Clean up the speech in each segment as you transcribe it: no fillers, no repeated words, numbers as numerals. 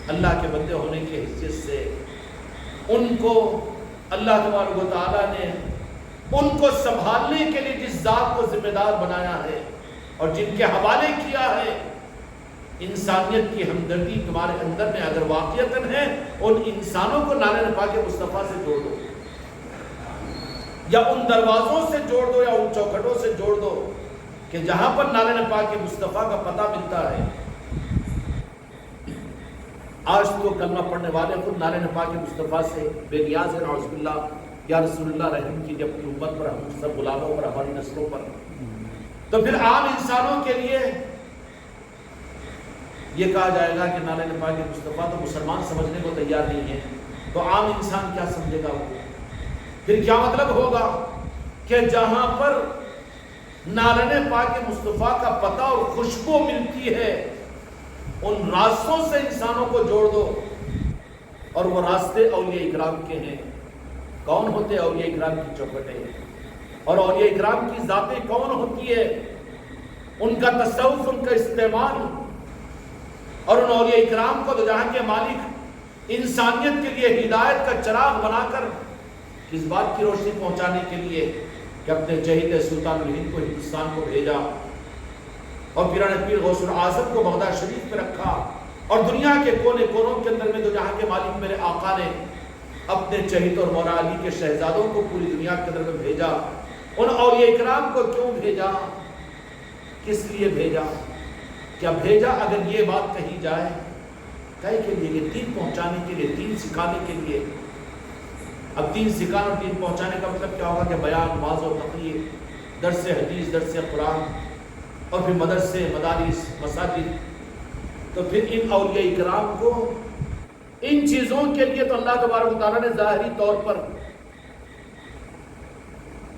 اللہ کے بندے ہونے کی حیثیت سے ان کو اللہ تبارک و تعالیٰ نے ان کو سنبھالنے کے لیے جس ذات کو ذمہ دار بنایا ہے اور جن کے حوالے کیا ہے، انسانیت کی ہمدردی تمہارے اندر میں اگر واقعتاً ہے، ان انسانوں کو نالے پاک مصطفیٰ سے جوڑ دو، یا ان دروازوں سے جوڑ دو، یا ان چوکھٹوں سے جوڑ دو کہ جہاں پر نالے پاک مصطفیٰ کا پتہ ملتا ہے۔ آج تو کلمہ پڑھنے والے خود نالے پاک مصطفیٰ سے بے نیاز ہیں، نعوذ باللہ، یا رسول اللہ رحم کیجیے اپنی امت پر، ہم سب غلاموں پر، ہماری نسلوں پر۔ تو پھر عام انسانوں کے لیے یہ کہا جائے گا کہ نالے پاک مصطفیٰ تو مسلمان سمجھنے کو تیار نہیں ہے، تو عام انسان کیا سمجھے گا؟ وہ پھر کیا مطلب ہوگا کہ جہاں پر نالے پاک مصطفیٰ کا پتہ اور خوشبو ملتی ہے، ان راستوں سے انسانوں کو جوڑ دو، اور وہ راستے اولیاء اکرام کے ہیں۔ کون ہوتے ہیں اولیاء اکرام کی چوکھٹیں؟ اور اولیاء اکرام کی ذاتیں کون ہوتی ہے؟ ان کا تصوف، ان کا استعمال، اور ان اولیاء اکرام کو تو جہاں کے مالک انسانیت کے لیے ہدایت کا چراغ بنا کر کس بات کی روشنی پہنچانے کے لیے کہ اپنے چہیتے سلطان الہند کو ہندوستان کو بھیجا، اور پیران پیر غوث الاعظم کو بغداد شریف پہ رکھا، اور دنیا کے کونے کونوں کے اندر میں تو جہاں کے مالک میرے آقا نے اپنے چہیت اور مولا علی کے شہزادوں کو پوری دنیا کے اندر میں بھیجا۔ ان اولیاء اکرام کو کیوں بھیجا؟ کس لیے بھیجا؟ کیا بھیجا؟ اگر یہ بات کہی جائے کہے کے لیے، کہ دین پہنچانے کے لیے، دین سکھانے کے لیے۔ اب دین سکھانا اور دین پہنچانے کا مطلب کیا ہوگا؟ کہ بیان، واعظ و تقریر، درس حدیث، درس قرآن، اور پھر مدرسے، مدارس، مساجد۔ تو پھر ان اولیاء اکرام کو ان چیزوں کے لیے تو اللہ تبارک و تعالیٰ نے ظاہری طور پر،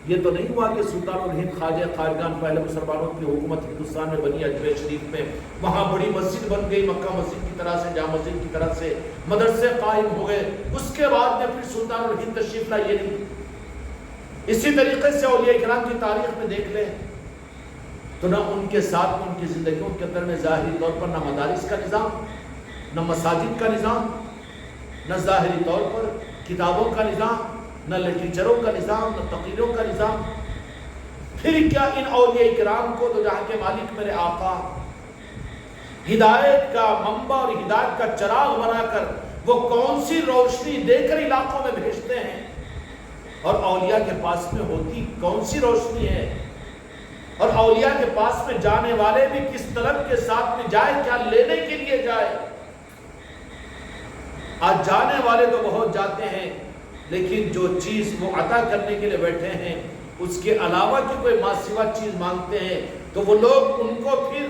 یہ تو نہیں ہوا کہ سلطان الہند خواجہ خواجگان پہلے مسلمانوں کی حکومت ہندوستان میں بنی، اجمیر شریف میں، وہاں بڑی مسجد بن گئی، مکہ مسجد کی طرح سے، جامع مسجد کی طرح سے مدرسے قائم ہو گئے، اس کے بعد میں پھر سلطان الہند تشریف لائے، یہ نہیں۔ اسی طریقے سے اولیاء اکرام کی تاریخ میں دیکھ لیں تو نہ ان کے ساتھ میں، ان کی زندگیوں کے اندر میں ظاہری طور پر نہ مدارس کا نظام، نہ مساجد کا نظام، نہ ظاہری طور پر کتابوں کا نظام، نہ لٹریچروں کا نظام، نہ تقریروں کا نظام۔ پھر کیا ان اولیاء اکرام کو تو جہاں کے مالک میرے آقا ہدایت کا منبع اور ہدایت کا چراغ بنا کر وہ کون سی روشنی دے کر علاقوں میں بھیجتے ہیں، اور اولیاء کے پاس میں ہوتی کون سی روشنی ہے، اور اولیاء کے پاس میں جانے والے بھی کس طلب کے ساتھ میں جائے، کیا لینے کے لیے جائے۔ آج جانے والے تو بہت جاتے ہیں، لیکن جو چیز وہ عطا کرنے کے لیے بیٹھے ہیں اس کے علاوہ کی کوئی ماسوا چیز مانگتے ہیں، تو وہ لوگ ان کو پھر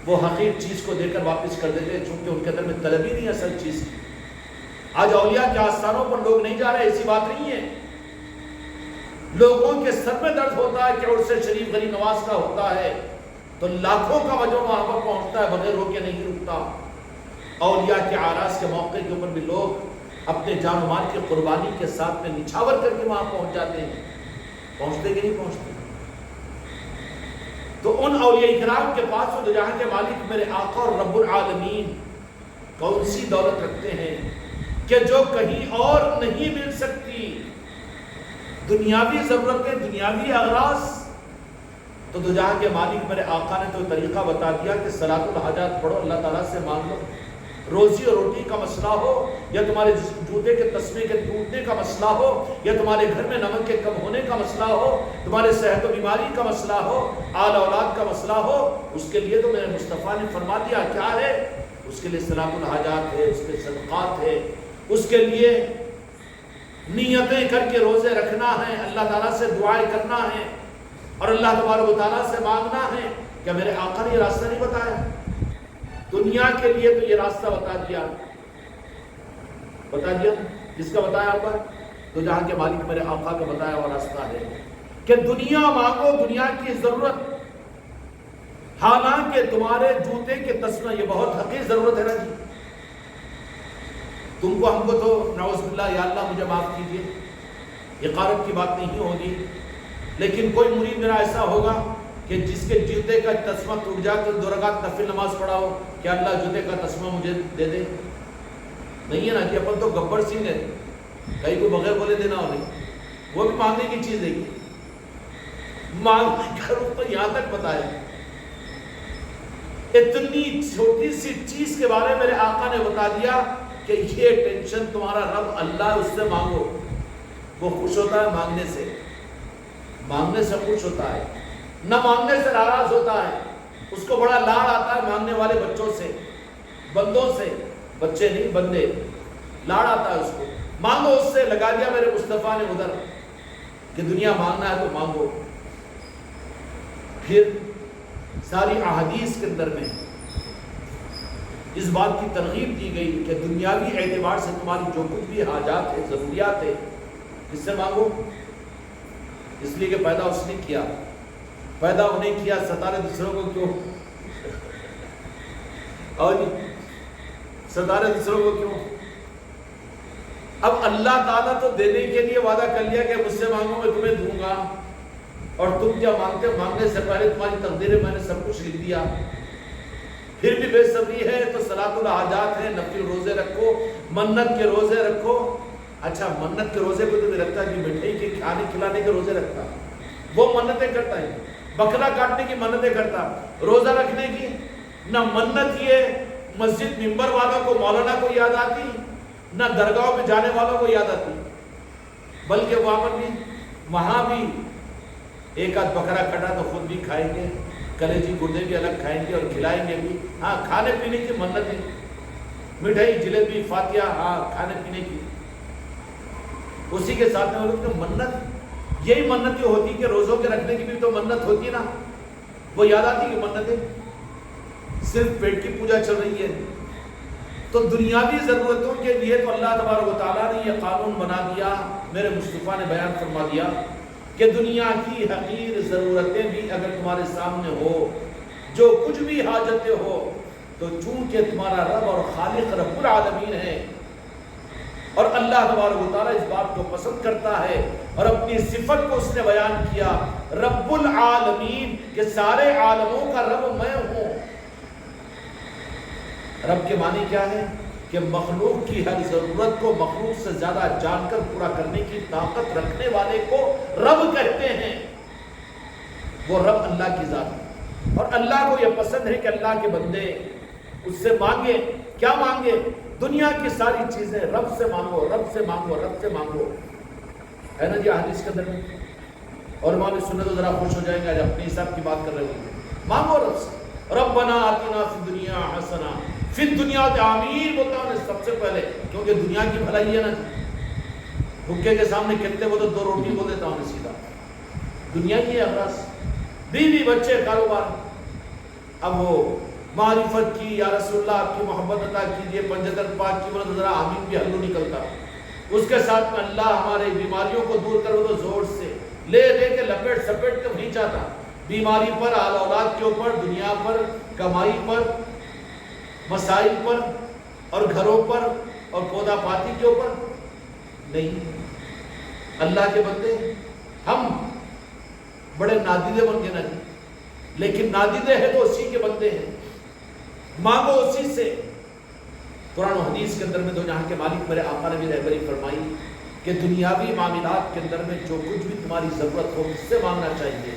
وہ حقیر چیز کو دے کر واپس کر دیتے ہیں، چونکہ ان کے اندر میں طلب ہی نہیں اصل چیز کی۔ آج اولیاء کے آستانوں پر لوگ نہیں جا رہے، ایسی بات نہیں ہے۔ لوگوں کے سر میں درد ہوتا ہے کہ عرس شریف غریب نواز کا ہوتا ہے تو لاکھوں کا وجہ وہاں پر پہنچتا ہے، بغیر روکے نہیں رکتا۔ اولیاء کے اعراس کے موقع کے اوپر بھی لوگ اپنے جان و مال کی قربانی کے ساتھ میں نچھاور کر کے وہاں پہنچ جاتے ہیں، پہنچتے کہ نہیں پہنچتے؟ تو ان اولیاء اکرام کے پاس تو جہاں کے مالک میرے آقا اور رب العالمین کون سی دولت رکھتے ہیں کہ جو کہیں اور نہیں مل سکتی۔ دنیاوی ضرورتیں، دنیاوی اغراض، تو جہاں کے مالک میرے آقا نے تو طریقہ بتا دیا کہ صلاۃ الحاجات پڑھو، اللہ تعالیٰ سے مانگ لو۔ روزی اور روٹی کا مسئلہ ہو، یا تمہارے جوتے کے تسمے کے ٹوٹنے کا مسئلہ ہو، یا تمہارے گھر میں نمک کے کم ہونے کا مسئلہ ہو، تمہارے صحت و بیماری کا مسئلہ ہو، آل اولاد کا مسئلہ ہو، اس کے لیے تو میرے مصطفیٰ نے فرما دیا کیا ہے، اس کے لیے صلاۃ الحاجات ہے، اس کے صدقات ہے، اس کے لیے نیتیں کر کے روزے رکھنا ہے، اللہ تعالیٰ سے دعائیں کرنا ہے، اور اللہ تبارک و تعالیٰ سے مانگنا ہے۔ کیا میرے آقا نے یہ راستہ نہیں بتایا؟ دنیا کے لیے تو یہ راستہ بتا دیا، جس کا بتایا ہوگا تو جہاں کے مالک میرے آقا کا بتایا ہوا راستہ ہے کہ دنیا مانگو، دنیا کی ضرورت، حالانکہ تمہارے جوتے کے تسمہ یہ بہت حقیر ضرورت ہے نا جی، تم کو ہم کو تو نعوذ باللہ یا اللہ مجھے معاف کیجیے، حقارت کی بات نہیں ہوگی، لیکن کوئی مرید میرا ایسا ہوگا کہ جس کے جوتے کا تسمہ ٹوٹ جائے تو 2 رکعت نفل نماز پڑھاؤ، کیا اللہ جوتے کا تسمہ مجھے دے دے؟ نہیں ہے نا کہ اپن تو گبر سنگھ ہے، کہیں کو بغیر بولے دینا ہو نہیں، وہ بھی مانگنے کی چیز ہے، مانگنے کا روح تو یہاں تک بتایا۔ اتنی چھوٹی سی چیز کے بارے میں میرے آقا نے بتا دیا کہ یہ ٹینشن تمہارا رب اللہ اس سے مانگو، وہ خوش ہوتا ہے مانگنے سے، مانگنے سے خوش ہوتا ہے، نہ مانگنے سے ناراض ہوتا ہے، اس کو بڑا لاڑ آتا ہے مانگنے والے بچوں سے، بندوں سے، بچے نہیں بندے، لاڑ آتا ہے اس کو، مانگو اس سے، لگا دیا میرے مصطفیٰ نے ادھر کہ دنیا مانگنا ہے تو مانگو۔ پھر ساری احادیث کے اندر میں اس بات کی ترغیب دی گئی کہ دنیاوی اعتبار سے تمہاری جو کچھ بھی حاجات ہے، ضروریات ہے، اس سے مانگو، اس لیے کہ پیدا اس نے کیا، پیدا انہیں کیا، ستارے دوسروں کو کیوں، اور ستارے دوسروں کو کیوں؟ اب اللہ تعالیٰ تو دینے کے لیے وعدہ کر لیا کہ مجھ سے مانگو میں تمہیں دوں گا، اور تم کیا مانگتے ہو؟ مانگنے سے پہلے تمہاری تقدیریں میں نے سب کچھ لکھ دیا، پھر بھی بے صبری ہے تو صلاۃ الحاجات ہے، نفل روزے رکھو، منت کے روزے رکھو۔ اچھا منت کے روزے کو تو نہیں رکھتا کہ مٹھائی کے کھانے کھلانے کے روزے رکھتا، وہ منتیں کرتا ہے، بکرا کاٹنے کی منتیں کرتا، روزہ رکھنے کی نہ منت یہ مسجد ممبر والوں کو، مولانا کو یاد آتی، نہ درگاہوں میں جانے والوں کو یاد آتی، بلکہ وہاں بھی ایک آدھ بکرا کٹا تو خود بھی کھائیں گے، کلیجی گردے بھی الگ کھائیں گے اور کھلائیں گے بھی، ہاں کھانے پینے کی منتیں، مٹھائی جلیبی فاتحہ، ہاں کھانے پینے کی، اسی کے ساتھ میں وہ منت، یہی منت جو ہوتی کہ روزوں کے رکھنے کی بھی تو منت ہوتی ہے نا، وہ یاد آتی کہ منتیں صرف پیٹ کی پوجا چل رہی ہے۔ تو دنیاوی ضرورتوں کے لیے تو اللہ تبارک و تعالیٰ نے یہ قانون بنا دیا، میرے مصطفیٰ نے بیان فرما دیا کہ دنیا کی حقیر ضرورتیں بھی اگر تمہارے سامنے ہو، جو کچھ بھی حاجتیں ہو، تو چونکہ تمہارا رب اور خالق رب العالمین ہے، اور اللہ تبارک و تعالیٰ اس بات کو پسند کرتا ہے، اور اپنی صفت کو اس نے بیان کیا رب العالمین، کہ سارے عالموں کا رب میں ہوں۔ رب کے معنی کیا ہے؟ کہ مخلوق کی ہر ضرورت کو مخلوق سے زیادہ جان کر پورا کرنے کی طاقت رکھنے والے کو رب کہتے ہیں، وہ رب اللہ کی ذات ہے، اور اللہ کو یہ پسند ہے کہ اللہ کے بندے اس سے مانگے، کیا مانگے؟ دنیا کی ساری چیزیں رب سے مانگو، رب سے مانگو، رب سے مانگو، ہے نا جی حدیث کے اندر میں، اور امام سنت تو ذرا خوش ہو جائیں گے، آج اپنے حساب کی بات کر رہے ہوں، مانگو رب سے، ربنا آتنا فی الدنیا حسنہ، فی الدنیا آمین بولتا ہوں سب سے پہلے، کیونکہ دنیا کی بھلائی ہے نا، بھوکے کے سامنے کتنے وہ تو 2 روٹی بول دیتا ہوں سیدھا، دنیا کی ہے اغراض، بیوی بچے کاروبار، اب وہ معرفت کی، یا رسول اللہ آپ کی محبت عطا کیجیے، پنجتن پاک کی بولے ذرا آمین بھی حلو نکلتا، اس کے ساتھ میں اللہ ہمارے بیماریوں کو دور کرو تو زور سے لے دے کے لپیٹ سپیٹ کے نہیں چاہتا، بیماری پر، آل اولاد کے اوپر، دنیا پر، کمائی پر، مسائل پر، اور گھروں پر، اور پودا پاتی کے اوپر نہیں۔ اللہ کے بندے ہم بڑے نادیدے بن گئے نا جی، لیکن نادیدے ہیں تو اسی کے بندے ہیں، مانگو اسی سے۔ قرآن و حدیث کے اندر میں دو جہاں کے مالک میرے آقا نے بھی رہبری فرمائی کہ دنیاوی معاملات کے اندر میں جو کچھ بھی تمہاری ضرورت ہو اس سے مانگنا چاہیے۔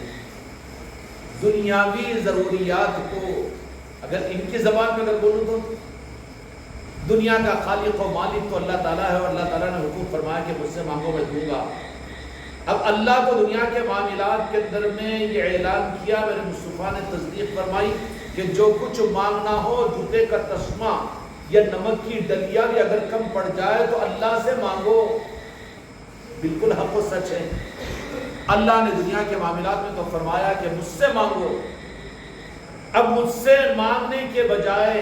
دنیاوی ضروریات کو اگر ان کی زبان میں اگر بولوں تو دنیا کا خالق و مالک تو اللہ تعالیٰ ہے، اور اللہ تعالیٰ نے حکم فرمایا کہ مجھ سے مانگو میں دوں گا۔ اب اللہ کو دنیا کے معاملات کے اندر میں یہ اعلان کیا، میرے مصطفیٰ نے تصدیق فرمائی کہ جو کچھ مانگنا ہو، جوتے کا تسمہ یا نمک کی ڈلیا بھی اگر کم پڑ جائے تو اللہ سے مانگو، بالکل حق و سچ ہے۔ اللہ نے دنیا کے معاملات میں تو فرمایا کہ مجھ سے مانگو۔ اب مجھ سے مانگنے کے بجائے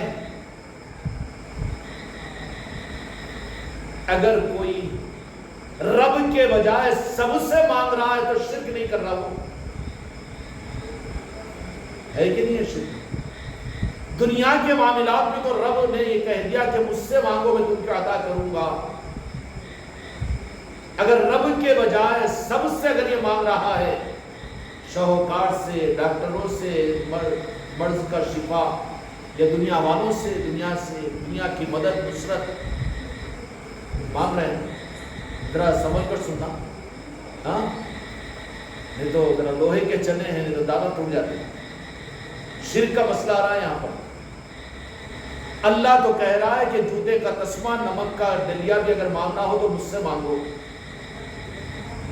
اگر کوئی رب کے بجائے سب سے مانگ رہا ہے تو شرک نہیں کر رہا، وہ ہے کہ نہیں ہے شرک؟ دنیا کے معاملات میں تو رب نے یہ کہہ دیا کہ مجھ سے مانگو میں تم کو عطا کروں گا۔ اگر رب کے بجائے سب سے اگر یہ مانگ رہا ہے، شاہکار سے، ڈاکٹروں سے مرض کا شفا، یا دنیا والوں سے، دنیا کی مدد نصرت مانگ رہے ہیں؟ ذرا سمجھ کر سننا، ہاں، نہیں تو ذرا لوہے کے چنے ہیں، نہیں تو دانا ٹوٹ جاتے ہیں۔ شرک کا مسئلہ آ رہا ہے یہاں پر۔ اللہ تو کہہ رہا ہے کہ جوتے کا تسمہ، نمک کا ڈلیا بھی اگر مانگنا ہو تو مجھ سے مانگو۔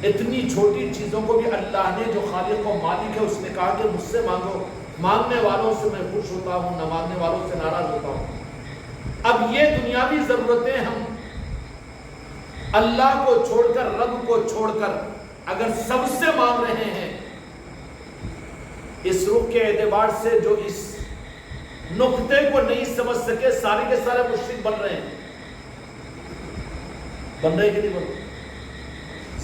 اتنی چھوٹی چیزوں کو بھی اللہ نے، جو خالق و مالک ہے، اس نے کہا کہ مجھ سے مانگو۔ مانگنے والوں سے میں خوش ہوتا ہوں، نہ مانگنے والوں سے ناراض ہوتا ہوں۔ اب یہ دنیاوی ضرورتیں ہم اللہ کو چھوڑ کر، رب کو چھوڑ کر اگر سب سے مانگ رہے ہیں، اس رخ کے اعتبار سے جو اس نقطے کو نہیں سمجھ سکے، سارے کے سارے مشرک بن رہے ہیں۔ بن رہے کہ نہیں بن رہے؟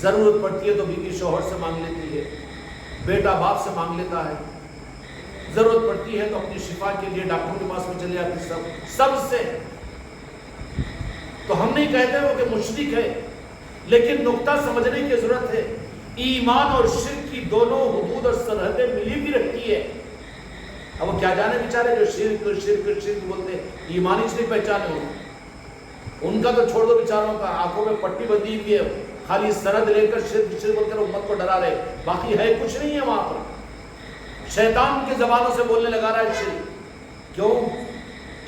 ضرورت پڑتی ہے تو بیوی شوہر سے مانگ لیتی ہے، بیٹا باپ سے مانگ لیتا ہے، ضرورت پڑتی ہے تو اپنی شفا کے لیے ڈاکٹر کے پاس میں چلے جاتی، سب سے۔ تو ہم نہیں کہتے وہ کہ مشرک ہے، لیکن نقطہ سمجھنے کی ضرورت ہے۔ ایمان اور شرک کی دونوں حدود اور سرحدیں ملی بھی رہتی ہے۔ اب وہ کیا جانے بیچارے جو شرک شرک شرک بولتے ہیں، ایمان ہی نہیں پہچانے ہو، ان کا تو چھوڑ دو بیچاروں کا، آنکھوں میں پٹی بندھی ہوئی ہے، خالی سرحد لے کر شرک شرک بول کر امت کو ڈرا رہے، باقی ہے کچھ نہیں ہے وہاں پر۔ شیطان کی زبانوں سے بولنے لگا رہا ہے شرک، کیوں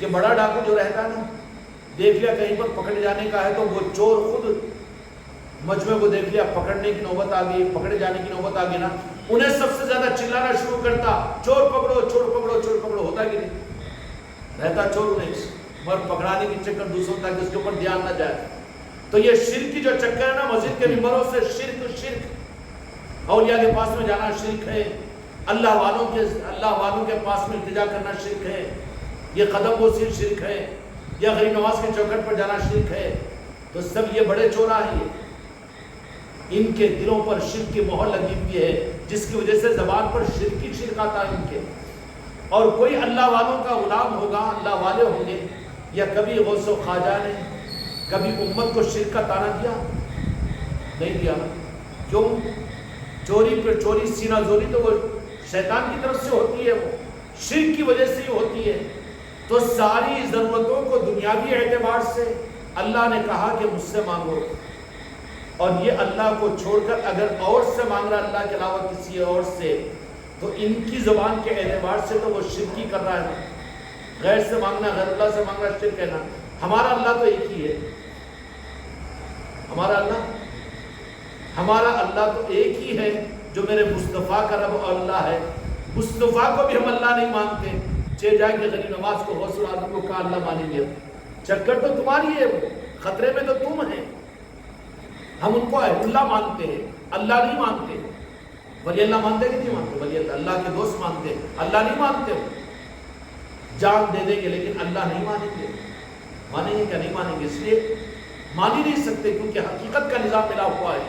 کہ بڑا ڈاکو جو رہتا ہے نا، دیکھ لیا کہیں پر پکڑے جانے کا ہے تو وہ چور خود مجمع کو دیکھ لیا پکڑنے کی نوبت آ گئی، پکڑے جانے کی نوبت آ گئی نا، انہیں سب سے زیادہ چلانا شروع کرتا، چور پکڑو چور پکڑو چور پکڑو، ہوتا کہ نہیں رہتا چور انہیں، مگر پکڑانے کی چکر دوسروں تک اس کے اوپر دھیان نہ جائے۔ تو یہ شرک کی جو چکر ہے نا، مسجد کے ممبروں سے شرک، اولیاء کے پاس میں جانا شرک ہے، اللہ والوں کے پاس میں التجا کرنا شرک ہے، یہ قدم بوسی شرک ہے، یا غریب نواز کے چوکھٹ پر جانا شرک ہے۔ تو سب یہ بڑے چوراہے ہیں، ان کے دلوں پر شرک کی مہر لگی ہوئی ہے، جس کی وجہ سے زبان پر شرک ہی شرک آتا ہے ان کے۔ اور کوئی اللہ والوں کا غلام ہوگا، اللہ والے ہوں گے، یا کبھی غوث و خواجہ نے کبھی امت کو شرک کا طعنہ دیا؟ نہیں دیا۔ کیوں؟ چوری پر چوری، سینہ زوری تو وہ شیطان کی طرف سے ہوتی ہے، وہ شرک کی وجہ سے ہی ہوتی ہے۔ تو ساری ضرورتوں کو دنیاوی اعتبار سے اللہ نے کہا کہ مجھ سے مانگو، اور یہ اللہ کو چھوڑ کر اگر اور سے مانگ رہا اللہ کے علاوہ کسی اور سے، تو ان کی زبان کے اعتبار سے تو وہ شرک ہی کر رہا ہے۔ غیر سے مانگنا، غیر اللہ سے مانگنا شرک کہنا۔ ہمارا اللہ تو ایک ہی ہے، ہمارا اللہ تو ایک ہی ہے، جو میرے مصطفیٰ کا رب اور اللہ ہے۔ مصطفیٰ کو بھی ہم اللہ نہیں مانتے، چہ جائے کہ غریب نواز کو، غوث العظم کو کہا اللہ مانیں گے، چکر تو تمہاری ہے، وہ خطرے میں تو تم ہیں۔ ہم ان کو اللہ مانتے ہیں، اللہ نہیں مانتے۔ ولی اللہ مانتے کہ نہیں مانتے؟ ولی اللہ کے دوست مانتے، اللہ نہیں مانتے۔ جان دے دیں گے لیکن اللہ نہیں مانیں گے۔ مانیں گے کیا؟ نہیں مانیں گے، اس لیے مان ہی نہیں سکتے، کیونکہ حقیقت کا نظام ملا ہوا ہے۔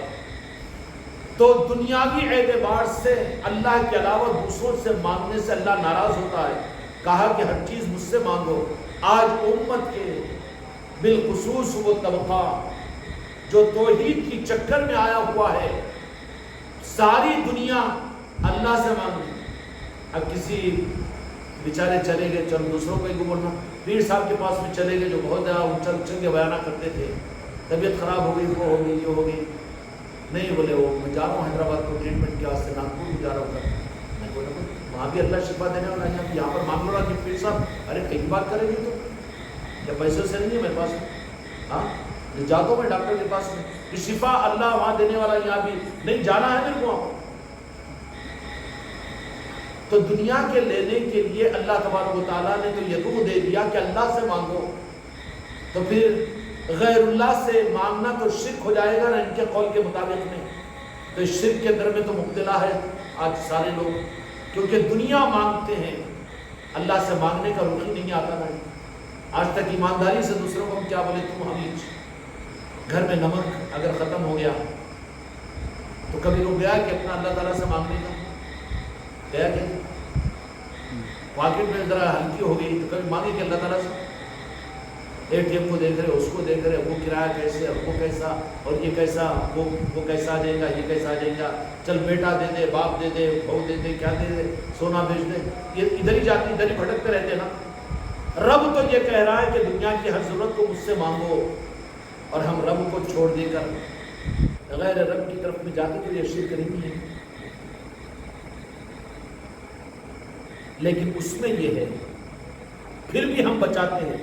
تو دنیاوی اعتبار سے اللہ کے علاوہ دوسروں سے مانگنے سے اللہ ناراض ہوتا ہے۔ کہا کہ ہر چیز مجھ سے مانگو۔ آج امت کے بالخصوص وہ طبقہ جو توحید کی چکر میں آیا ہوا ہے، ساری دنیا اللہ سے مانگے۔ اب کسی بیچارے چلے گئے، چلو دوسروں کو ہی بولنا، پیر صاحب کے پاس میں چلے گئے جو بہت زیادہ اچھل کے بیانہ کرتے تھے، طبیعت خراب ہو گئی، وہ ہو گئی، یہ ہو گئی، نہیں بولے وہ میں جا رہا ہوں حیدرآباد کو ٹریٹمنٹ کے واسطے، ناگپور کو جا رہا ہوں، میں بولا وہاں بھی اللہ شفا دینے والا ہے، یہاں پر مانگ لو کہ پیر صاحب ارے کئی بات کریں گے تو کیا پیسوں سے نہیں ہے میرے پاس؟ ہاں جاتا ہوں میں ڈاکٹر کے پاس میں، کہ شفا اللہ وہاں دینے والا، یہاں بھی نہیں جانا ہے میرے کو وہاں۔ تو دنیا کے لینے کے لیے اللہ تبارک و تعالیٰ نے تو یہ روح دے دیا کہ اللہ سے مانگو، تو پھر غیر اللہ سے مانگنا تو شرک ہو جائے گا نا ان کے قول کے مطابق میں۔ تو اس شرک کے در میں تو مبتلا ہے آج سارے لوگ، کیونکہ دنیا مانگتے ہیں، اللہ سے مانگنے کا رخ ہی نہیں آتا نا۔ آج تک ایمانداری سے دوسروں کو ہم کیا بولے، تم حمیج، گھر میں نمک اگر ختم ہو گیا تو کبھی رک گیا کہ اپنا اللہ تعالیٰ سے مانگنے کا گیا کہ پاکٹ میں ذرا ہلکی ہو گئی تو کبھی مانگے کہ اللہ تعالیٰ سے؟ ATM کو دیکھ رہے، اس کو دیکھ رہے، وہ کرایہ کیسے اور وہ کیسا اور یہ کیسا، وہ کیسا آ جائے گا، یہ کیسا آ جائے گا، چل بیٹا دے دے، باپ دے دے، بہو دے دے، کیا دے دے، سونا بیچ دے، یہ ادھر ہی جاتے ادھر ہی بھٹکتے رہتے نا۔ رب تو یہ کہہ رہا ہے کہ دنیا کی ہر ضرورت کو مجھ سے مانگو، اور ہم رب کو چھوڑ دے کر غیر رب کی طرف میں جاتے تو یہ شرک نہیں ہے۔ لیکن اس میں یہ ہے، پھر بھی ہم بچاتے ہیں،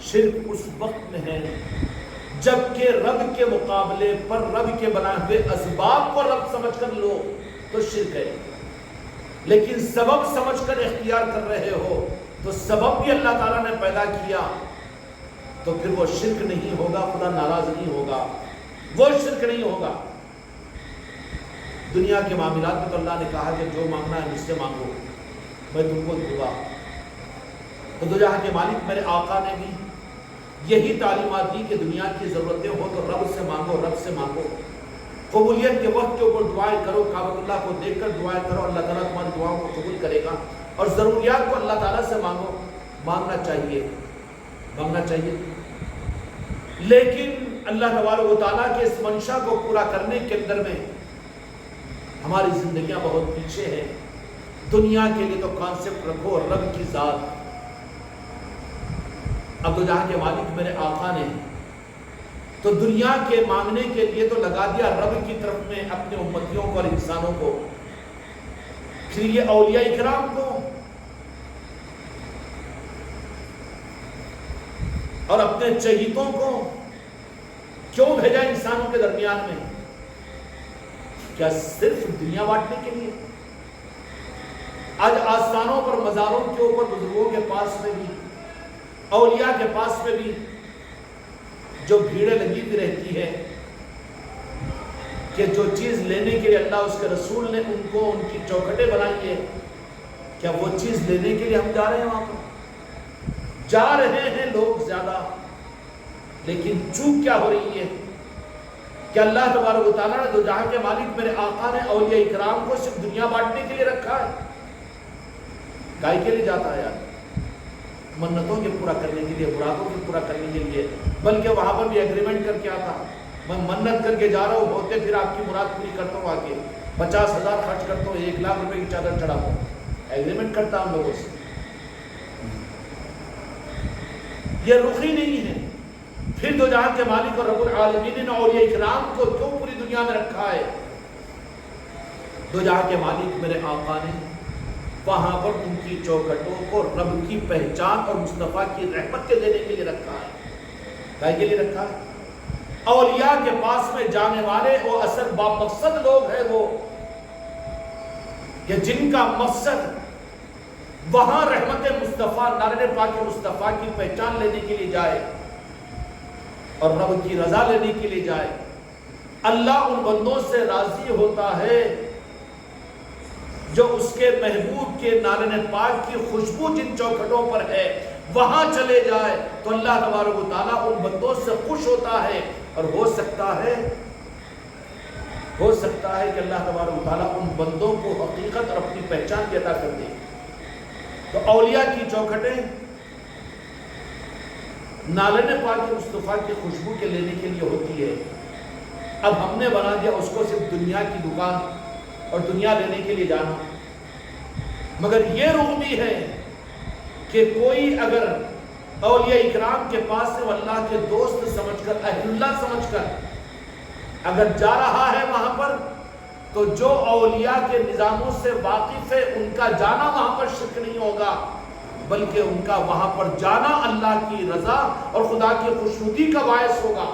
شرک اس وقت میں ہے جبکہ رب کے مقابلے پر رب کے بنائے ہوئے اسباب کو رب سمجھ کر لو تو شرک ہے، لیکن سبب سمجھ کر اختیار کر رہے ہو تو سبب بھی اللہ تعالیٰ نے پیدا کیا تو پھر وہ شرک نہیں ہوگا، خدا ناراض نہیں ہوگا، وہ شرک نہیں ہوگا۔ دنیا کے معاملات میں تو اللہ نے کہا کہ جو مانگنا ہے مجھ سے مانگو، میں تم کو دوں گا۔ تو دو جہاں کے مالک میرے آقا نے بھی یہی تعلیمات دی کہ دنیا کی ضرورتیں ہو تو رب سے مانگو، رب سے مانگو۔ قبولیت کے وقت کے اوپر دعائیں کرو، کعبۃ اللہ کو دیکھ کر دعائیں کرو، اللہ تعالیٰ تمہاری دعاؤں کو قبول کرے گا، اور ضروریات کو اللہ تعالیٰ سے مانگو، مانگنا چاہیے، مانگنا چاہیے۔ لیکن اللہ تبارک و تعالیٰ کے اس منشا کو پورا کرنے کے اندر میں ہماری زندگیاں بہت پیچھے ہیں۔ دنیا کے لیے تو کانسیپٹ رکھو رب کی ذات۔ اب تو جہاں کے مالک میرے آقا نے تو دنیا کے مانگنے کے لیے تو لگا دیا رب کی طرف میں اپنے امتیوں کو اور انسانوں کو، پھر یہ اولیاء اکرام کو اور اپنے چہیتوں کو کیوں بھیجا انسانوں کے درمیان میں؟ کیا صرف دنیا بانٹنے کے لیے؟ آج آستانوں پر، مزاروں کے اوپر، بزرگوں کے پاس میں بھی، اولیاء کے پاس میں بھی جو بھیڑیں لگی ہوئی رہتی ہے کہ جو چیز لینے کے لیے اللہ اس کے رسول نے ان کو ان کی چوکھٹیں بنائی ہے، کیا وہ چیز لینے کے لیے ہم جا رہے ہیں وہاں پر؟ جا رہے ہیں لوگ زیادہ، لیکن چوک کیا ہو رہی ہے کہ اللہ تبارک و تعالیٰ نے دو جہاں کے مالک میرے آقا نے اولیاء اکرام کو صرف دنیا بانٹنے کے لیے رکھا ہے۔ گائے کے لیے جاتا ہے یار، منتوں کے پورا کرنے کے لیے، مرادوں کے پورا کرنے کے لیے، بلکہ وہاں پر بھی ایگریمنٹ کر کے آتا، میں منت کر کے جا رہا ہوں، ہوتے پھر آپ کی مراد پوری کرتا ہوں، آگے 50,000 خرچ کرتا ہوں، 1,00,000 روپے کی چادر چڑھاتا ہوں، ایگریمنٹ کرتا ہوں لوگوں سے۔ یہ رخی نہیں ہے۔ پھر دو جہاں کے مالک اور رب العالمین نے اولیاء اکرام کو کیوں پوری دنیا میں رکھا ہے؟ دو جہاں کے مالک میرے آقا نے وہاں پر ان کی چوکھٹوں کو رب کی پہچان اور مصطفیٰ کی رحمت کے دینے کے لیے رکھا ہے۔ کائے کے لیے رکھا ہے؟ اولیاء کے پاس میں جانے والے وہ اصل بامقصد لوگ ہیں، وہ کہ جن کا مقصد وہاں رحمت مصطفیٰ، نارین پاک مصطفیٰ کی پہچان لینے کے لیے جائے اور رب کی رضا لینے کے لیے جائے۔ اللہ ان بندوں سے راضی ہوتا ہے جو اس کے محبوب کے نارین پاک کی خوشبو جن چوکھٹوں پر ہے وہاں چلے جائے تو اللہ تبارک و تعالیٰ ان بندوں سے خوش ہوتا ہے، اور ہو سکتا ہے کہ اللہ تبارک و تعالیٰ ان بندوں کو حقیقت اور اپنی پہچان بھی عطا کر دے۔ تو اولیاء کی چوکھٹیں نارین پاک مصطفیٰ کی خوشبو کے لینے کے لیے ہوتی ہے۔ اب ہم نے بنا دیا اس کو صرف دنیا کی دکان اور دنیا لینے کے لیے جانا۔ مگر یہ رخ بھی ہے کہ کوئی اگر اولیاء اکرام کے پاس سے اللہ کے دوست سمجھ کر، اہل اللہ سمجھ کر اگر جا رہا ہے وہاں پر، تو جو اولیاء کے نظاموں سے واقف ہے ان کا جانا وہاں پر شرک نہیں ہوگا، بلکہ ان کا وہاں پر جانا اللہ کی رضا اور خدا کی خوشنودی کا باعث ہوگا۔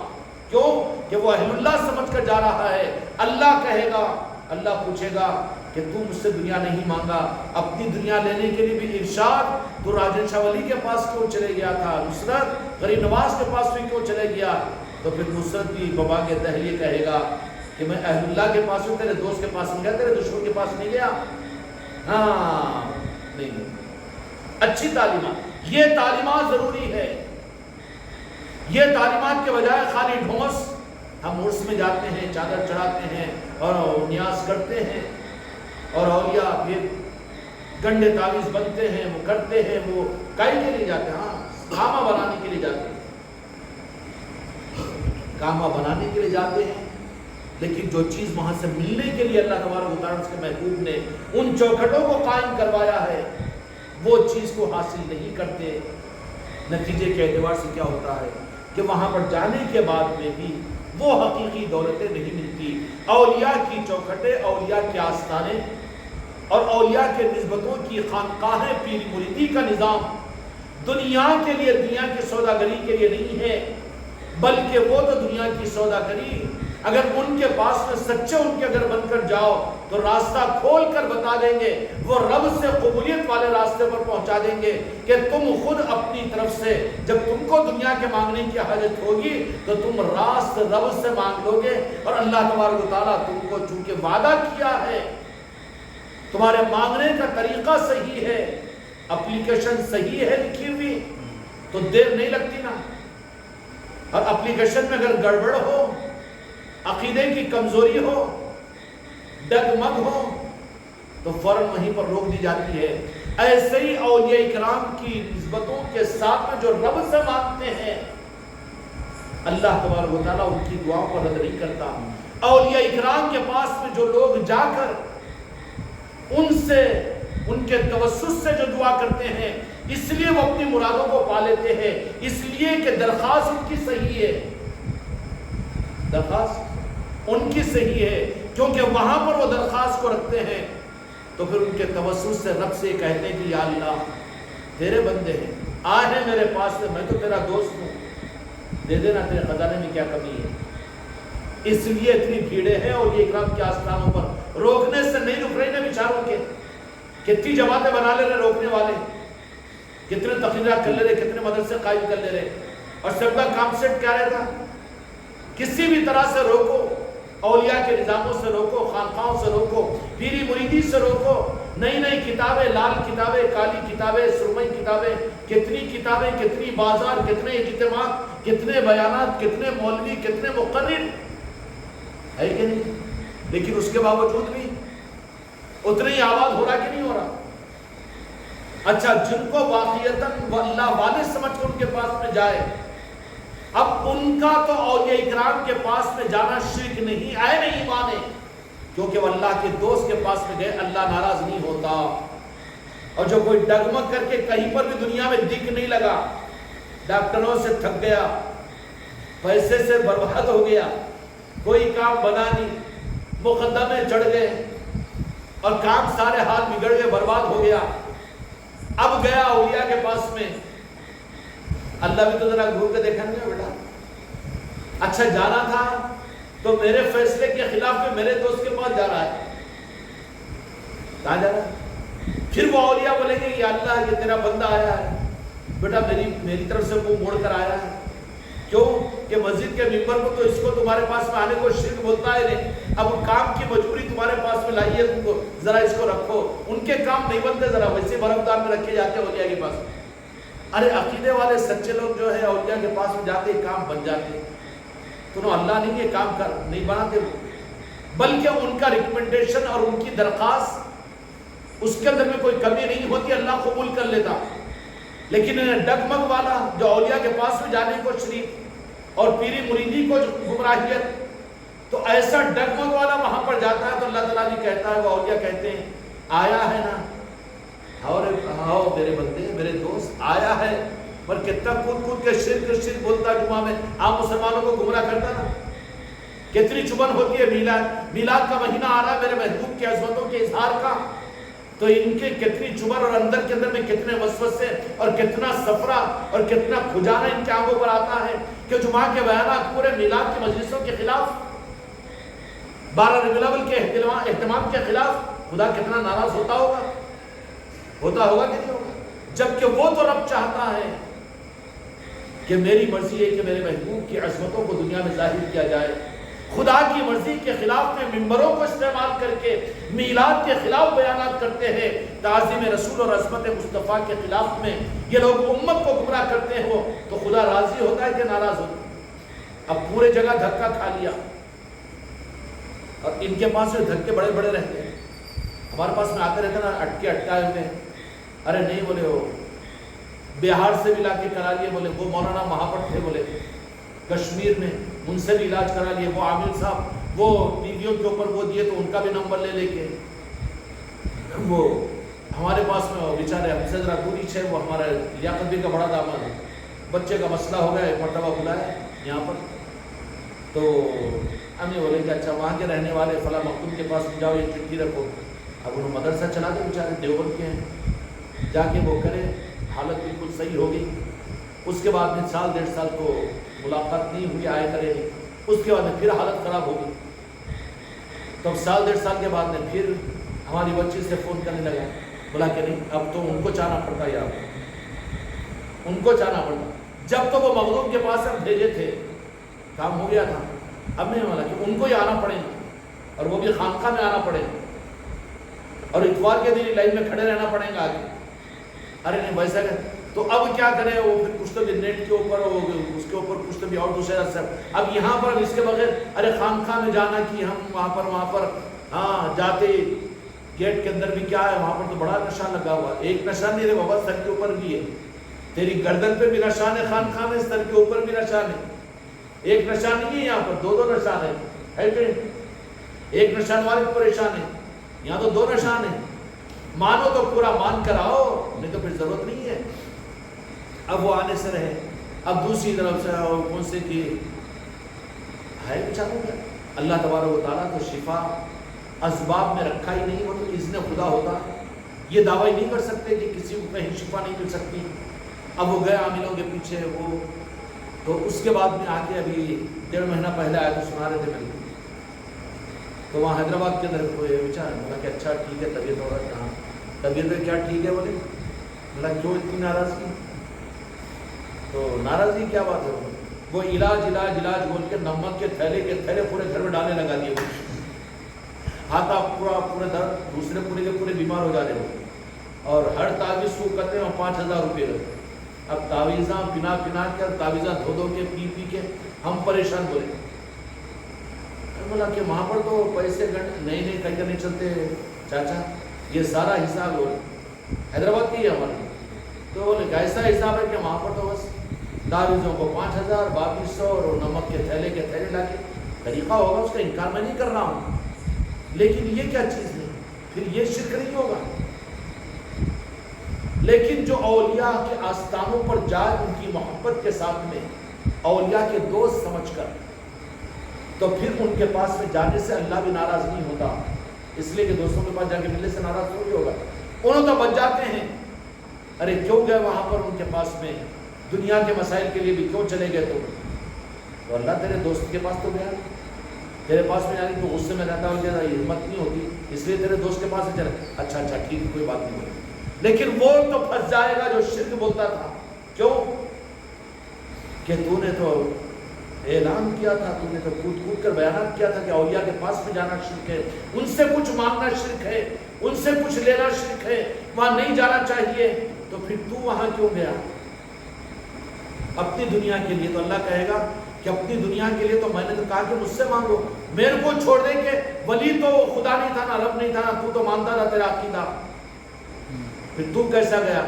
کیوں؟ کہ وہ اہل اللہ سمجھ کر جا رہا ہے۔ اللہ کہے گا، اللہ پوچھے گا کہ تو مجھ سے دنیا نہیں مانگا، اپنی دنیا لینے کے لیے بھی ارشاد، تو راجن شاہ ولی کے پاس کیوں چلے گیا تھا؟ نصرت غریب نواز کے پاس بھی کیوں چلے گیا؟ تو پھر نصرت بھی بابا کے دہلیے کہے گا کہ میں اہل اللہ کے پاس ہوں، تیرے دوست کے پاس نہیں گیا، تیرے دشمن کے پاس نہیں گیا۔ ہاں نہیں، اچھی تعلیمات، یہ تعلیمات ضروری ہے۔ یہ تعلیمات کے بجائے خالی ڈھونس، ہم عرس میں جاتے ہیں، چادر چڑھاتے ہیں اور نیاز کرتے ہیں، اور اولیاء پھر گنڈے تعویذ بنتے ہیں، وہ کرتے ہیں، وہ کائی کے لیے جاتے ہیں، ہاں خامہ بنانے کے لیے جاتے ہیں۔ اقامہ بنانے کے لیے جاتے ہیں، لیکن جو چیز وہاں سے ملنے کے لیے اللہ تبارک و تعالیٰ کے محبوب نے ان چوکھٹوں کو قائم کروایا ہے وہ چیز کو حاصل نہیں کرتے۔ نتیجے کے اعتبار سے کیا ہوتا ہے کہ وہاں پر جانے کے بعد میں بھی وہ حقیقی دولتیں نہیں ملتی۔ اولیاء کی چوکھٹیں، اولیاء کے آستانے اور اولیاء کے نسبتوں کی خانقاہیں، پیر مریدی کا نظام دنیا کے لیے، دنیا کی سوداگری کے لیے نہیں ہے، بلکہ وہ تو دنیا کی سوداگری اگر ان کے پاس میں سچے ان کے اگر بن کر جاؤ تو راستہ کھول کر بتا دیں گے، وہ رب سے قبولیت والے راستے پر پہنچا دیں گے کہ تم خود اپنی طرف سے جب تم کو دنیا کے مانگنے کی حاجت ہوگی تو تم راست رب سے مانگ لو گے، اور اللہ تبارک و تعالیٰ تم کو چونکہ وعدہ کیا ہے، تمہارے مانگنے کا طریقہ صحیح ہے، اپلیکیشن صحیح ہے لکھی ہوئی تو دیر نہیں لگتی نا۔ اور اپلیکیشن میں اگر گڑبڑ ہو، عقیدے کی کمزوری ہو، ڈگمگ ہو تو فوراً وہیں پر روک دی جاتی ہے۔ ایسے ہی اولیاء اکرام کی نسبتوں کے ساتھ میں جو رب سے مانگتے ہیں، اللہ تبارک و تعالیٰ ان کی دعاؤں کو رد نہیں کرتا۔ اولیاء اکرام کے پاس میں جو لوگ جا کر ان سے، ان کے توسط سے جو دعا کرتے ہیں، اس لیے وہ اپنی مرادوں کو پا لیتے ہیں، اس لیے کہ درخواست ان کی صحیح ہے، درخواست ان کی صحیح ہے، کیونکہ وہاں پر وہ درخواست کو رکھتے ہیں تو پھر ان کے توسط سے رب سے کہتے ہیں کہ یا اللہ تیرے بندے ہیں، آئے ہیں میرے پاس سے، میں تو تیرا دوست ہوں، دے دینا، تیرے خزانے میں کیا کمی ہے۔ اس لیے اتنی بھیڑیں ہیں اور یہ اکرام کے آستانوں پر روکنے سے نہیں رک رہے نا بیچاروں کے، کتنی جماعتیں بنا لے رہے روکنے والے، کتنے تقریرات کر لے رہے، کتنے مدرسے قائم کر لے رہے، اور سب کا کانسیپٹ کیا رہتا، کسی بھی طرح سے روکو، اولیاء کے نظاموں سے روکو، خانقاہوں سے روکو، پیری مریدی سے روکو، نئی نئی کتابیں، لال کتابیں، کالی کتابیں، سرمئی کتابیں، کتنی کتابیں، کتنی بازار، کتنے اجتماعات، کتنے بیانات، کتنے مولوی، کتنے مقرر ہے کہ نہیں، لیکن اس کے باوجود بھی اتنا ہی آواز ہو رہا کہ نہیں ہو رہا۔ اچھا، جن کو واقعیتاً اللہ والے سمجھ کر ان کے پاس میں جائے، اب ان کا تو اولیاء اکرام کے پاس میں جانا شرک نہیں، آئے نہیں مانے، کیونکہ وہ اللہ کے دوست کے پاس میں گئے، اللہ ناراض نہیں ہوتا۔ اور جو کوئی ڈگمگ کر کے کہیں پر بھی دنیا میں دکھ نہیں لگا، ڈاکٹروں سے تھک گیا، پیسے سے برباد ہو گیا، کوئی کام بنا نہیں، مقدمے چڑھ گئے اور کام سارے حال بگڑ گئے، برباد ہو گیا، اب گیا اولیاء کے پاس میں، اللہ بھی تو ذرا گھور کے دیکھا نہیں بیٹا، اچھا جانا تھا تو میرے فیصلے کے خلاف میں میرے دوست کے پاس جا رہا ہے، کہاں جا رہا ہے؟ پھر وہ اولیاء بولیں گے کہ اللہ یہ تیرا بندہ آیا ہے، بیٹا میری طرف سے منہ موڑ کر آیا ہے، کیوں کہ مسجد کے ممبر کو تو اس کو تمہارے پاس میں آنے کو شرک بولتا ہے نہیں، اب کام کی مجبوری تمہارے پاس میں لائی ہے، تم کو ذرا اس کو رکھو، ان کے کام نہیں بنتے، ذرا ویسے برفدار میں رکھے جاتے ہیں اولیاء کے پاس۔ ارے عقیدے والے سچے لوگ جو ہے اولیاء کے پاس میں جاتے کام بن جاتے، تو اللہ نہیں یہ کام کر نہیں بناتے وہ، بلکہ ان کا ریکمنڈیشن اور ان کی درخواست اس کے اندر میں کوئی کمی نہیں ہوتی، اللہ قبول کر لیتا۔ لیکن ڈگمگ والا جو اولیاء کے پاس میں جانے کو شریک اور پیری مریدی کو گمراہیت، تو ایسا ڈگمگ والا وہاں پر جاتا ہے تو اللہ تعالیٰ بھی کہتا ہے، وہ اولیاء کہتے ہیں آیا ہے نا، آؤ میرے بندے، میرے دوست آیا ہے، پر کتنا کود کود کے شرک بولتا جمعہ میں، آپ مسلمانوں کو گمراہ کرتا نا، کتنی چبن ہوتی ہے میلاد کا مہینہ آ رہا ہے میرے محبوب کی عظمتوں کے اظہار کا، تو ان کے کتنی چبر اور اندر کے اندر میں کتنے وسوسے اور کتنا سفرہ اور کتنا کھجانا ان کے آنکھوں پر آتا ہے کہ جمعہ کے بیانات پورے میلاد کی مجلسوں کے خلاف، 12 ربیع الاول کے اہتمام کے خلاف، خدا کتنا ناراض ہوتا ہوگا کہ نہیں ہوگا، جبکہ وہ تو رب چاہتا ہے کہ میری مرضی ہے کہ میرے محبوب کی عظمتوں کو دنیا میں ظاہر کیا جائے، خدا کی مرضی کے خلاف میں ممبروں کو استعمال کر کے میلاد کے خلاف بیانات کرتے ہیں، تعظیم رسول اور عظمت مصطفیٰ کے خلاف میں یہ لوگ امت کو گمراہ کرتے ہو تو خدا راضی ہوتا ہے کہ ناراض ہوتا ہے؟ اب پورے جگہ دھکا کھا لیا، اور ان کے پاس میں دھکے بڑے بڑے رہتے ہیں، ہمارے پاس میں آتے رہتے نا اٹکے اٹکائے ہوئے، ارے نہیں بولے وہ بہار سے بھی لا کے کرا لیے، بولے وہ مولانا وہاں پر تھے، بولے کشمیر میں ان سے بھی علاج کرا لیے. وہ عامر صاحب وہ ٹیویوں کے اوپر وہ دیے تو ان کا بھی نمبر لے کے وہ ہمارے پاس میں بیچارے ہم سے ذرا دوری ہے. وہ ہمارا لیاقت بھی کا بڑا داماد ہے. بچے کا مسئلہ ہو گیا, ایک مرتبہ بلایا یہاں پر تو ہم یہ بولے کہ اچھا وہاں کے رہنے والے فلاں مختوم کے پاس جاؤ, یہ چٹھی رکھو. اب انہوں مدرسہ چلا دے بیچارے, دیوبند کے ہیں, جا کے وہ کرے, حالت بالکل صحیح ہو گئی. اس کے بعد میں سال 1.5 سال تو ملاقات نہیں ہوئی, آئے کرے نہیں. اس کے بعد میں پھر حالت خراب ہو گئی. تو اب سال 1.5 سال کے بعد میں پھر ہماری بچی سے فون کرنے لگا, بولا کہ نہیں اب تو ان کو چاہنا پڑتا یار, ان کو چاہنا پڑتا. جب تو وہ مخدوم کے پاس ہم بھیجے تھے کام ہو گیا تھا, اب نہیں والا کہ ان کو ہی آنا پڑے اور وہ بھی خانقاہ میں آنا پڑے اور اتوار کے دن لائن میں کھڑے رہنا پڑے گا آگے. ارے نہیں ویسا کہ تو اب کیا کریں, وہ پھر کچھ تو بھی نیٹ کے اوپر اس کے اوپر کچھ تو بھی اور دوسرے سب. اب یہاں پر اس کے بغیر ارے خانقاہ میں جانا کہ ہم وہاں پر ہاں جاتے گیٹ کے اندر بھی کیا ہے, وہاں پر تو بڑا نشان لگا ہوا. ایک نشان نہیں رہے بابا, سر کے اوپر بھی ہے, تیری گردن پہ بھی نشان ہے خانقاہ میں, سر کے اوپر بھی نشان ہے. ایک نشان نہیں ہے یہاں پر, 2 نشان ہے کہ ایک نشان والے کو پریشان ہے, یہاں تو 2 نشان ہیں. مانو تو پورا مان کر آؤ, نہیں تو پھر ضرورت نہیں ہے. اب وہ آنے سے رہے. اب دوسری طرف سے کون سے کی ہے بیچاروں کا اللہ تبارک و تعالیٰ تو شفا اسباب میں رکھا ہی نہیں, وہ تو اذن خدا ہوتا. یہ دعویٰ نہیں کر سکتے کہ کسی کو کہیں شفا نہیں مل سکتی. اب وہ گئے عاملوں کے پیچھے, وہ تو اس کے بعد میں آ کے ابھی 1.5 مہینہ پہلے آیا تو سنا رہے تھے میرے کو. تو وہاں حیدرآباد کے اندر کوئی بیچارہ بولا کہ اچھا ٹھیک ہے طبیعت ہو رہا ہے, کہاں طبیعت ہے, کیا ٹھیک ہے, بولے بولا کیوں اتنی ناراضگی. تو ناراضگی کیا بات ہے, وہ علاج بول کے نمک کے تھیلے پورے گھر میں ڈالنے لگا دیے. ہاتھ آپ پورے درد, دوسرے پورے کے پورے بیمار ہو جا رہے ہو, اور ہر تعویذ کو کرتے ہیں 5,000 روپے لگتے. اب تعویذاں پنا کے, تعویذاں دھو کے پی کے ہم پریشان بولے. بولا کہ وہاں پر تو پیسے نہیں کہیں نہیں چلتے چاچا, یہ سارا حساب حیدرآباد کی ہے ہمارے. تو بولے ایسا حساب ہے کہ وہاں پر تو بس تعویذوں کو 5,000 2200 اور نمک کے تھیلے لا کے طریقہ ہوگا, اس کا انکار میں نہیں کر رہا ہوں, لیکن یہ کیا چیز ہے, پھر یہ شرک نہیں ہوگا. لیکن جو اولیاء کے آستانوں پر جائے ان کی محبت کے ساتھ میں, اولیاء کے دوست سمجھ کر, تو پھر ان کے پاس میں جانے سے اللہ بھی ناراض نہیں ہوتا. اس لیے کہ دوستوں کے پاس جا کے ملنے سے ناراض تھوڑی ہوگا, انہوں تو بچ جاتے ہیں. ارے کیوں گئے وہاں پر ان کے پاس میں, دنیا کے مسائل کے لیے بھی کیوں چلے گئے, تو اللہ تیرے دوست کے پاس تو گیا, تیرے پاس میں جانے تو غصے میں رہتا ہو, یہ ہمت نہیں ہوتی, اس لیے تیرے دوست کے پاس سے چلے. اچھا ٹھیک ہے, کوئی بات نہیں بولے. لیکن وہ تو پھنس جائے گا جو شرک بولتا تھا. کیوں کہ تو نے تو اعلان کیا تھا, تو نے تو کود کر بیانات کیا تھا کہ اولیاء کے پاس میں جانا شرک ہے, ان سے کچھ مانگنا شرک ہے, ان سے کچھ لینا شرک ہے, وہاں نہیں جانا چاہیے. تو پھر تو وہاں کیوں گیا اپنی دنیا کے لیے؟ تو اللہ کہے گا کہ اپنی دنیا کے لیے تو میں نے تو کہا کہ مجھ سے مانگو, میرے کو چھوڑ دے کہ ولی تو خدا نہیں تھا نا, رب نہیں تھا نا, تو مانتا تھا تیرا عقیدہ, پھر تو کیسا گیا؟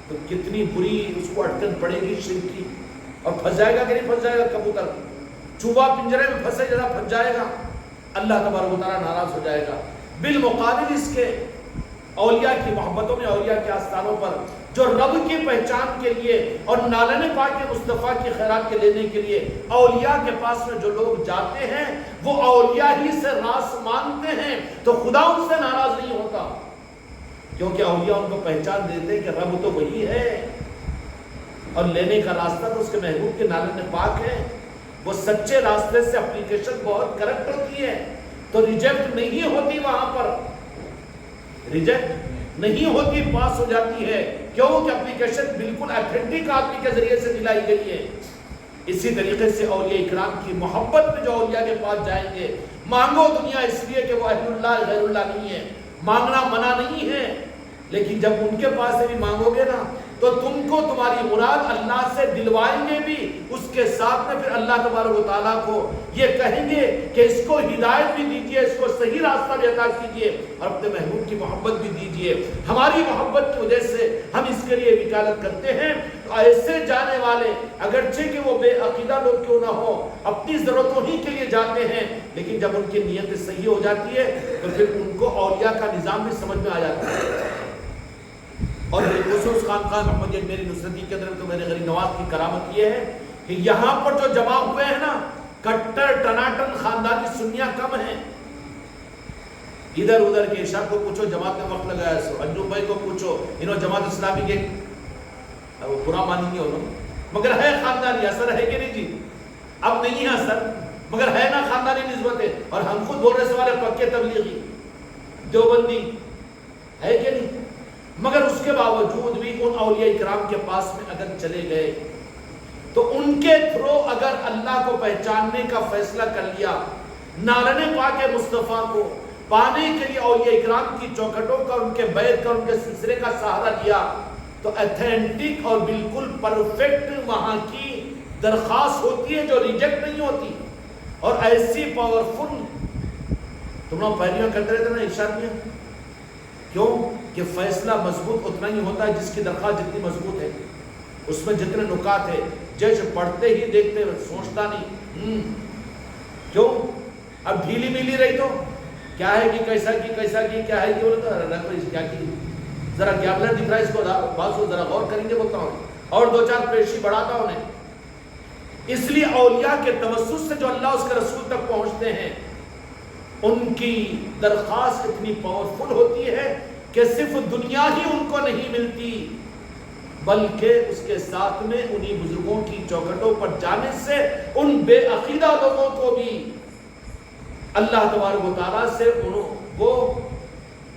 تو کتنی بری اس کو اٹکن پڑے گی شرک کی, اور پھنس جائے گا کہ نہیں پھنس جائے گا؟ کبوتر چوبا پنجرے میں پھنسے جگہ پھنس جائے گا, اللہ تبارک و تعالیٰ ناراض ہو جائے گا. بالمقابل اس کے اولیاء کی محبتوں میں, اولیاء کے آستانوں پر جو رب کی پہچان کے لیے اور نالن پاک مصطفیٰ کی خیرات کے لینے کے لیے اولیاء کے پاس میں جو لوگ جاتے ہیں, وہ اولیاء ہی سے راس مانگتے ہیں, تو خدا ان سے ناراض نہیں ہوتا, کیونکہ اولیاء ان کو پہچان دیتے ہیں کہ رب تو وہی ہے, اور لینے کا راستہ تو اس کے محبوب کے نالن پاک ہے. وہ سچے راستے سے اپلیکیشن بہت کریکٹ ہوتی ہے, تو ریجیکٹ نہیں ہوتی, وہاں پر ریجیکٹ نہیں ہوتی, پاس ہو جاتی ہے. کیوں کہ اپلیکیشن بالکل ایتھنٹک آدمی کے ذریعے سے دلائی گئی ہے. اسی طریقے سے اولیاء اکرام کی محبت میں جو اولیاء کے پاس جائیں گے, مانگو دنیا اس لیے کہ وہ اہل اللہ غیر اللہ نہیں ہے, مانگنا منع نہیں ہے, لیکن جب ان کے پاس سے بھی مانگو گے نا تو تم کو تمہاری مراد اللہ سے دلوائیں گے بھی، اس کے ساتھ میں پھر اللہ تبارک و تعالیٰ کو یہ کہیں گے کہ اس کو ہدایت بھی دیجئے، اس کو صحیح راستہ بھی عطا کیجئے اور اپنے محبوب کی محبت بھی دیجئے۔ ہماری محبت کی وجہ سے ہم اس کے لیے وکالت کرتے ہیں۔ تو ایسے جانے والے اگرچہ کہ وہ بے عقیدہ لوگ کیوں نہ ہو، اپنی ضرورتوں ہی کے لیے جاتے ہیں، لیکن جب ان کی نیت صحیح ہو جاتی ہے تو پھر ان کو اولیاء کا نظام بھی سمجھ میں آ جاتا ہے۔ اور بالخصوص خانقاہ محمدیہ میری نصرتی کے اندر تو میرے غریب نواز کی کرامت یہ ہے کہ یہاں پر جو جمع ہوئے ہیں نا، کٹر ٹناٹن خاندانی سنیاں کم ہیں۔ ادھر ادھر کے عشاء کو پوچھو جماعت میں وقت لگایا سو، انجم بھائی کو پوچھو، انہوں جماعت اسلامی کے برا مانیں گے انہوں، مگر ہے خاندانی اثر ہے کہ نہیں جی؟ اب نہیں ہے اثر، مگر ہے نا خاندانی نسبتیں، اور ہم خود بول رہے سے والے پکے تبلیغی دیوبندی ہے کہ نہیں؟ مگر اس کے باوجود بھی ان اولیاء اکرام کے پاس میں اگر چلے گئے تو ان کے تھرو اگر اللہ کو پہچاننے کا فیصلہ کر لیا، نارن پاک مصطفیٰ کو پانے کے لیے اولیاء اکرام کی چوکھٹوں کا، ان کے بیت کا، ان کے سلسلے کا سہارا لیا، تو ایتھینٹک اور بالکل پرفیکٹ وہاں کی درخواست ہوتی ہے جو ریجیکٹ نہیں ہوتی، اور ایسی پاورفل تم لوگ پہلیاں کرتے رہتے نا ارشادیاں، کیوں کہ فیصلہ مضبوط اتنا ہی ہوتا ہے جس کی درخواست جتنی مضبوط ہے، اس میں جتنے نکات ہے جج پڑھتے ہی دیکھتے سوچتا نہیں کیوں اب ڈھیلی ملی رہی تو کیا ہے کہ کیسا کی کیا ہے کہ بولتا کیا کی ذرا گیابلر دکھ رہا ہے اس کو بات ذرا غور کریں گے بولتا ہوں، اور دو چار پیشی بڑھاتا ہوں انہیں۔ اس لیے اولیاء کے توسط سے جو اللہ اس کے رسول تک پہنچتے ہیں ان کی درخواست اتنی پاورفل ہوتی ہے کہ صرف دنیا ہی ان کو نہیں ملتی، بلکہ اس کے ساتھ میں انہی بزرگوں کی چوکھٹوں پر جانے سے ان بے عقیدہ لوگوں کو بھی اللہ تبارک و تعالیٰ سے وہ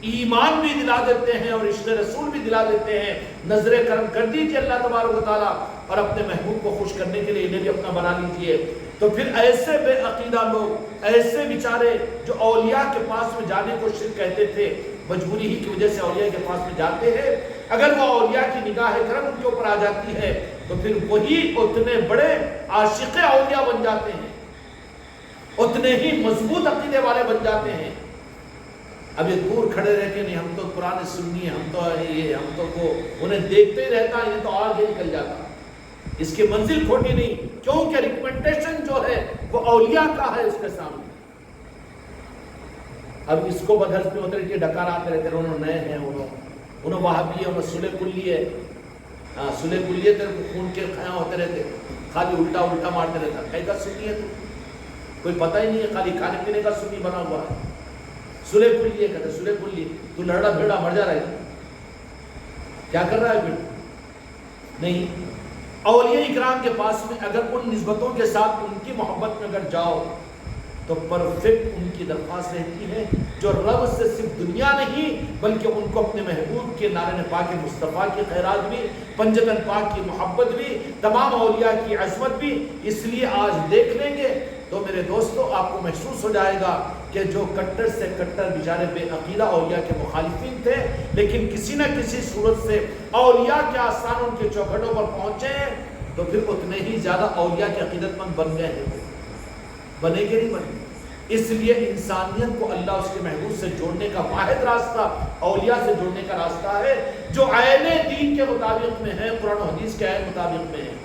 ایمان بھی دلا دیتے ہیں اور عشق رسول بھی دلا دیتے ہیں۔ نظر کرم کر دیجئے اللہ تبارک و تعالیٰ، اور اپنے محبوب کو خوش کرنے کے لیے انہیں بھی اپنا بنا لیجئے۔ تو پھر ایسے بے عقیدہ لوگ، ایسے بیچارے جو اولیاء کے پاس میں جانے کو شرک کہتے تھے، مجبوری ہی کی وجہ سے اولیاء کے پاس میں جاتے ہیں، اگر وہ اولیاء کی نگاہ کرم ان کے اوپر آ جاتی ہے تو پھر وہی اتنے بڑے عاشق اولیاء بن جاتے ہیں، اتنے ہی مضبوط عقیدے والے بن جاتے ہیں۔ اب یہ دور کھڑے رہ کے نہیں ہم تو پرانے سنی ہیں، ہم تو یہ، ہم تو وہ، انہیں دیکھتے ہی رہتا ہے، یہ تو آگے نکل جاتا، اس کی منزل کھوٹی نہیں، کیونکہ ریکمنڈیشن جو ہے وہ اولیاء کا ہے اس کے سامنے۔ اب اس کو بدہرس میں ہوتے رہتے ڈکار آتے رہتے، انہوں نئے ہیں، انہوں وہابی ہے، انہوں سلح کلی ہے، سلح کلی ہے، تیرے خون کے خیاں ہوتے رہتے، خالی الٹا الٹا مارتے رہتا، کئی کا سنی ہے تو کوئی پتہ ہی نہیں ہے، خالی کھانے پینے کا سنی بنا ہوا ہے۔ سلح کلی ہے کہتے، سلح کلی تو لڑا بھیڑا مر جا رہا ہے، کیا کر رہا ہے پھر؟ نہیں، اولیاء اکرام کے پاس میں اگر ان نسبتوں کے ساتھ ان کی محبت میں اگر جاؤ تو پرفیکٹ ان کی درخواست رہتی ہے، جو رب سے صرف دنیا نہیں بلکہ ان کو اپنے محبوب کے نارن پاک مصطفیٰ کی خیرات بھی، پنجتن پاک کی محبت بھی، تمام اولیاء کی عظمت بھی۔ اس لیے آج دیکھ لیں گے تو میرے دوستو آپ کو محسوس ہو جائے گا کہ جو کٹر سے کٹر بیچارے بے عقیدہ اولیاء کے مخالفین تھے، لیکن کسی نہ کسی صورت سے اولیاء کے آستان ان کے چوکھٹوں پر پہنچے ہیں تو پھر اتنے ہی زیادہ اولیاء کے عقیدت مند بن گئے ہیں، بنے کہ نہیں بنے؟ اس لیے انسانیت کو اللہ اس کے محبوب سے جوڑنے کا واحد راستہ اولیاء سے جوڑنے کا راستہ ہے، جو عین دین کے مطابق میں ہے، قرآن و حدیث کے عین مطابق میں ہے۔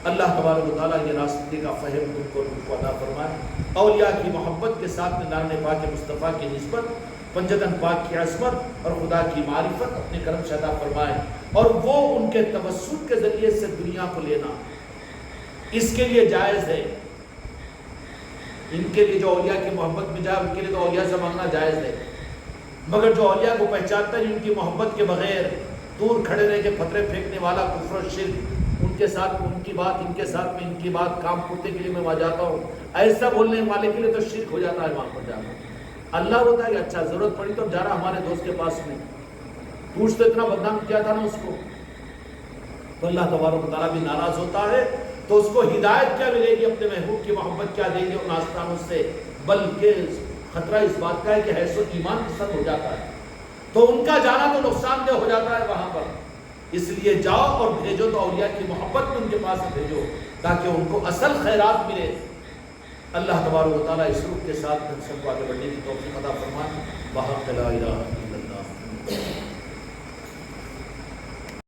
اللہ تبارک و تعالیٰ یہ راستے کا فہم تم کو عطا فرمائے، اولیاء کی محبت کے ساتھ میں نارن پاک مصطفیٰ کی نسبت، پنجتن پاک کی عظمت اور خدا کی معرفت اپنے کرم سے عطا فرمائے، اور وہ ان کے توسط کے ذریعے سے دنیا کو لینا اس کے لیے جائز ہے۔ ان کے لیے جو اولیاء کی محبت میں جائے ان کے لیے تو اولیاء سے مانگنا جائز ہے، مگر جو اولیاء کو پہچانتا ہے ان کی محبت کے بغیر دور کھڑے رہ کے پتھرے پھینکنے والا کفر و شرک، ان کے ساتھ ان کی بات، ان کے ساتھ میں ان کی بات، کام پوتے کے لیے میں وہاں جاتا ہوں، ایسا بولنے والے کے لیے تو شرک ہو جاتا ہے وہاں پر جانا۔ اللہ ہوتا ہے کہ اچھا ضرورت پڑی تو جا رہا ہمارے دوست کے پاس میں، پوچھ تو اتنا بدنام کیا تھا نا اس کو، تو اللہ تبارک و تعالیٰ بھی ناراض ہوتا ہے، تو اس کو ہدایت کیا ملے گی، اپنے محبوب کی محبت کیا دیں گے ان آستانوں سے، بلکہ خطرہ اس بات کا ہے کہ حیث و ایمان کے ساتھ ہو جاتا ہے، تو ان کا جانا تو نقصان دہ ہو جاتا ہے وہاں پر۔ اس لیے جاؤ اور بھیجو تو اولیاء کی محبت میں ان کے پاس بھیجو تاکہ ان کو اصل خیرات ملے۔ اللہ تبارک و تعالیٰ اس روح کے ساتھ ہم سب کو آگے بڑھنے کی توفیق عطا فرمائے۔ بحق لا الہ الا اللہ۔